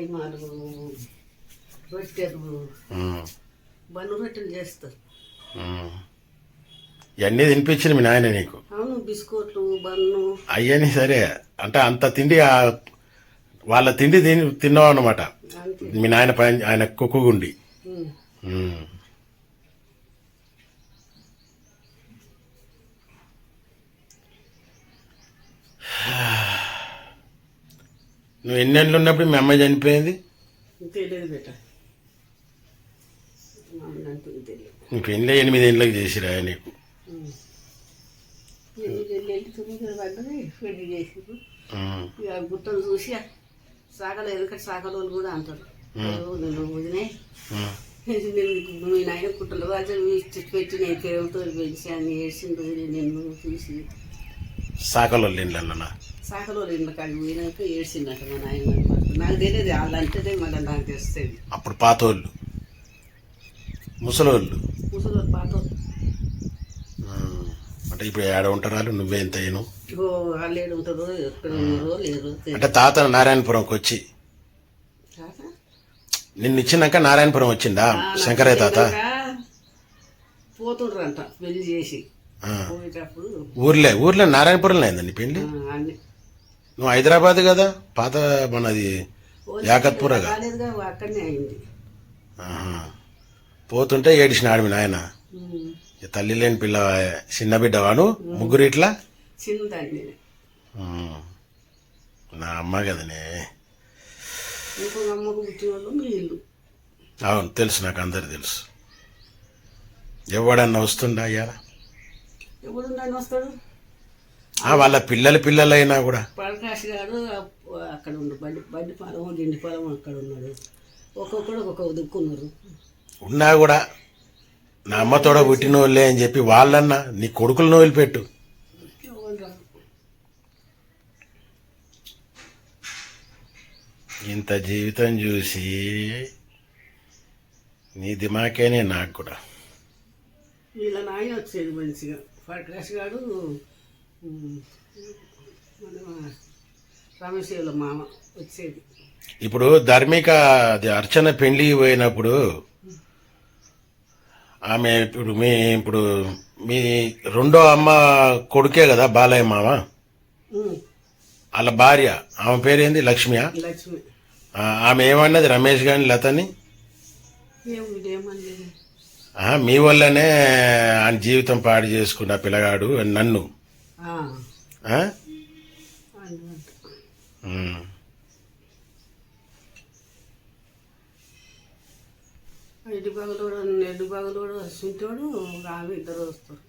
కైమాలు రొట్టెలు బన్ను రొట్టెలు చేస్తారు. ఇవన్నీ తినిపించింది మీ నాయన నీకు? అవును, బిస్కెట్లు బన్ను అయ్యని సరే అంటే అంత తిండి వాళ్ళ తిండి తిన్నావు అన్నమాట మీ నాయన పైన ఆయన కుక్కుగుండి. నువ్వు ఎన్నేళ్ళు ఉన్నప్పుడు మీ అమ్మాయి చనిపోయింది? తెలియదు బేట, తెలియదు. నీ పెళ్ళి 8 ఏళ్ళకి చేసిరా నీకు? 9 పడ్డది, పెళ్లి చేసిరు. ఇక గుట్టలు చూసి సాగలు ఎందుకంటే సాగలు కూడా అంటారు, నేను వదినే మీ నాయన కుట్టలు వాళ్ళు పెట్టి నేను పేరుతో పెంచి అని ఏడ్చింది. నిన్ను చూసి సాకలో ఇళ్ళన్నా సాకలో ఇళ్ళ కాడికి పోయినాక ఏడ్చిందట మా నాయన. నాకు తెలియదు, వాళ్ళు అంటేనే మళ్ళీ నాకు తెలుస్తుంది. అప్పుడు పాతోళ్ళు ముసలోళ్ళు పాతోళ్ళు అంటే ఇప్పుడు ఏడ ఉంటారు వాళ్ళు? నువ్వే ఎంత అయ్యాను? వాళ్ళు ఏడు ఉంటారో ఎక్కడ ఉన్నారో లేరు. అంటే తాత నారాయణపురంకి వచ్చి నిన్ను ఇచ్చినాక నారాయణపురం వచ్చిందా శంకరయ్య తాత? పోతుండ్రంట పెళ్లి చేసి పోయేటప్పుడు. ఊర్లో నారాయణపురంలో అయిందండి పెళ్లి? నువ్వు హైదరాబాద్ కదా, పాత మనది యాకత్పురగా. అక్కడనే అయింది. పోతుంటే ఏడిసినాడు మీ నాయన. తల్లి లేని పిల్ల, చిన్న బిడ్డవాను, ముగ్గురు ఇట్లా చిన్నదాన్ని. నా అమ్మ కదనే. ఇంకో అమ్మకు పుట్టిన వాళ్ళు మీ ఇల్లు. అవును తెలుసు, నాకు అందరు తెలుసు. ఎవడన్నా వస్తుండా అయ్యాల? ఎవడుండని వస్తాడు? వాళ్ళ పిల్లలైనా కూడా. ప్రకాష్ గారు అక్కడ ఉండు, బండి పొలం దిండి పొలం అక్కడ ఉన్నాడు. ఒక్కొక్కడు ఒక్కొక్క దిక్కున్నారు. ఉన్నా కూడా నా అమ్మతోడ పుట్టిన వాళ్ళే అని చెప్పి వాళ్ళన్నా నీ కొడుకులను వదిలిపెట్టు. ఇంత జీవితం చూసి నీ దిమాకేనే నాకు కూడా. వీళ్ళ నాయన వచ్చేది మంచిగా. ప్రకాష్ గారు రమేశ్వరుల మామ వచ్చేది. ఇప్పుడు ధర్మిక అది అర్చన పెళ్లి పోయినప్పుడు ఆమె ఇప్పుడు మీ రెండో అమ్మ కొడుకే కదా బాలయ్య మామ, వాళ్ళ భార్య, ఆమె పేరేంది? లక్ష్మియా? లక్ష్మి. ఆమె ఏమన్నది రమేష్ గాని లతని? ఏమన్నది? మీ వల్లనే ఆయన జీవితం పాడు చేసుకున్న పిల్లగాడు నన్ను. ఎడ్డు బాగులోడు వస్తుంటాడు, ఆమె ఇద్దరు వస్తారు.